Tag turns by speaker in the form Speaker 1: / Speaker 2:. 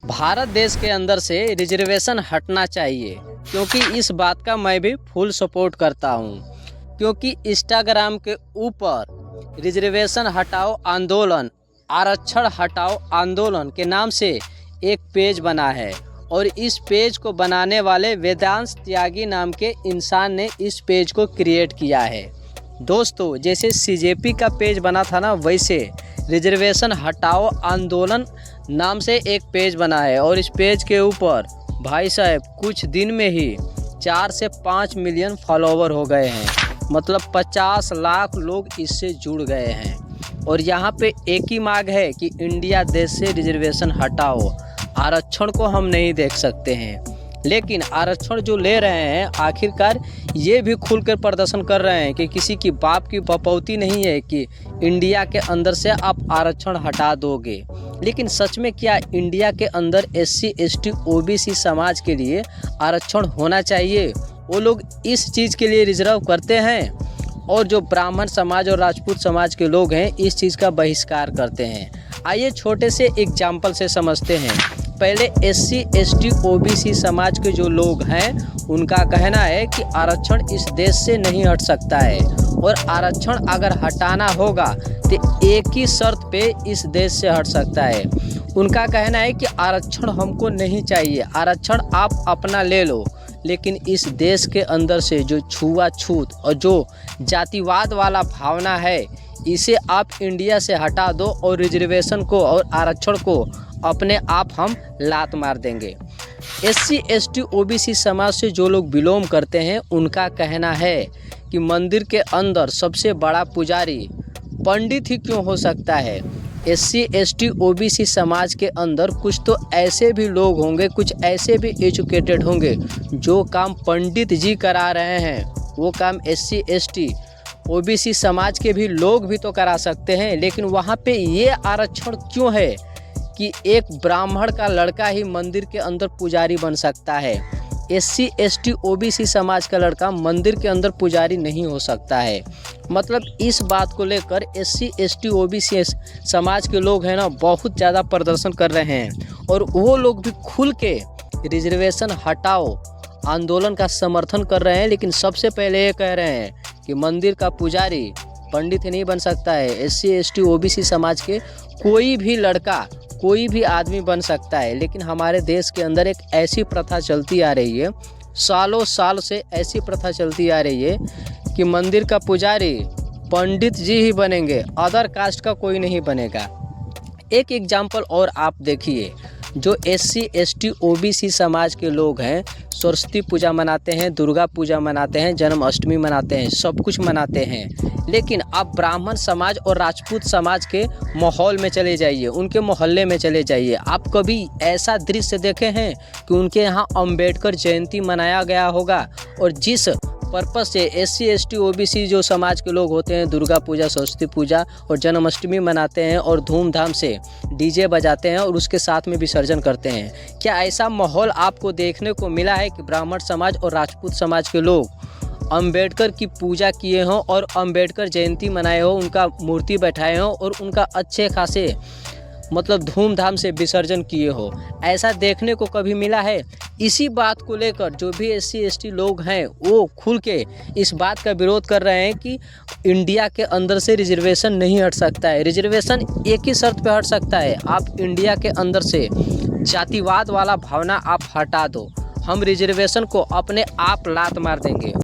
Speaker 1: भारत देश के अंदर से रिजर्वेशन हटना चाहिए, क्योंकि इस बात का मैं भी फुल सपोर्ट करता हूं। क्योंकि इंस्टाग्राम के ऊपर रिजर्वेशन हटाओ आंदोलन, आरक्षण हटाओ आंदोलन के नाम से एक पेज बना है और इस पेज को बनाने वाले वेदांश त्यागी नाम के इंसान ने इस पेज को क्रिएट किया है। दोस्तों, जैसे सीजेपी का पेज बना था ना, वैसे रिजर्वेशन हटाओ आंदोलन नाम से एक पेज बना है और इस पेज के ऊपर भाई साहब कुछ दिन में ही 4 से 5 मिलियन फॉलोवर हो गए हैं। मतलब 50 लाख लोग इससे जुड़ गए हैं और यहाँ पे एक ही मांग है कि इंडिया देश से रिजर्वेशन हटाओ। आरक्षण को हम नहीं देख सकते हैं, लेकिन आरक्षण जो ले रहे हैं आखिरकार ये भी खुलकर प्रदर्शन कर रहे हैं कि किसी की बाप की बपौती नहीं है कि इंडिया के अंदर से आप आरक्षण हटा दोगे। लेकिन सच में क्या इंडिया के अंदर SC ST OBC समाज के लिए आरक्षण होना चाहिए? वो लोग इस चीज़ के लिए रिजर्व करते हैं और जो ब्राह्मण समाज और राजपूत समाज के लोग हैं इस चीज़ का बहिष्कार करते हैं। आइए छोटे से एग्जाम्पल से समझते हैं। पहले SC ST OBC समाज के जो लोग हैं उनका कहना है कि आरक्षण इस देश से नहीं हट सकता है और आरक्षण अगर हटाना होगा तो एक ही शर्त पे इस देश से हट सकता है। उनका कहना है कि आरक्षण हमको नहीं चाहिए, आरक्षण आप अपना ले लो, लेकिन इस देश के अंदर से जो छुआछूत और जो जातिवाद वाला भावना है इसे आप इंडिया से हटा दो और रिजर्वेशन को और आरक्षण को अपने आप हम लात मार देंगे। SC ST OBC समाज से जो लोग बिलोंग करते हैं उनका कहना है कि मंदिर के अंदर सबसे बड़ा पुजारी पंडित ही क्यों हो सकता है। SC ST OBC समाज के अंदर कुछ तो ऐसे भी लोग होंगे, कुछ ऐसे भी एजुकेटेड होंगे जो काम पंडित जी करा रहे हैं वो काम SC ST OBC समाज के भी लोग भी तो करा सकते हैं। लेकिन वहाँ पे ये आरक्षण क्यों है कि एक ब्राह्मण का लड़का ही मंदिर के अंदर पुजारी बन सकता है? SC ST OBC समाज का लड़का मंदिर के अंदर पुजारी नहीं हो सकता है। मतलब इस बात को लेकर SC ST OBC समाज के लोग हैं ना बहुत ज़्यादा प्रदर्शन कर रहे हैं और वो लोग भी खुल के रिजर्वेशन हटाओ आंदोलन का समर्थन कर रहे हैं। लेकिन सबसे पहले ये कह रहे हैं कि मंदिर का पुजारी पंडित ही नहीं बन सकता है। SC ST OBC समाज के कोई भी लड़का, कोई भी आदमी बन सकता है। लेकिन हमारे देश के अंदर एक ऐसी प्रथा चलती आ रही है, सालों साल से ऐसी प्रथा चलती आ रही है कि मंदिर का पुजारी पंडित जी ही बनेंगे, अदर कास्ट का कोई नहीं बनेगा। एक एग्जाम्पल और आप देखिए, जो SC ST OBC समाज के लोग हैं सरस्वती पूजा मनाते हैं, दुर्गा पूजा मनाते हैं, जन्माष्टमी मनाते हैं, सब कुछ मनाते हैं। लेकिन आप ब्राह्मण समाज और राजपूत समाज के माहौल में चले जाइए, उनके मोहल्ले में चले जाइए, आप कभी ऐसा दृश्य देखे हैं कि उनके यहाँ अम्बेडकर जयंती मनाया गया होगा? और जिस पर्पस से SC ST OBC जो समाज के लोग होते हैं दुर्गा पूजा, सरस्वती पूजा और जन्माष्टमी मनाते हैं और धूमधाम से DJ बजाते हैं और उसके साथ में विसर्जन करते हैं, क्या ऐसा माहौल आपको देखने को मिला है कि ब्राह्मण समाज और राजपूत समाज के लोग अम्बेडकर की पूजा किए हों और अम्बेडकर जयंती मनाए हो, उनका मूर्ति बैठाए हों और उनका अच्छे खासे मतलब धूमधाम से विसर्जन किए हो? ऐसा देखने को कभी मिला है? इसी बात को लेकर जो भी SC ST लोग हैं वो खुल के इस बात का विरोध कर रहे हैं कि इंडिया के अंदर से रिजर्वेशन नहीं हट सकता है। रिजर्वेशन एक ही शर्त पे हट सकता है, आप इंडिया के अंदर से जातिवाद वाला भावना आप हटा दो, हम रिजर्वेशन को अपने आप लात मार देंगे।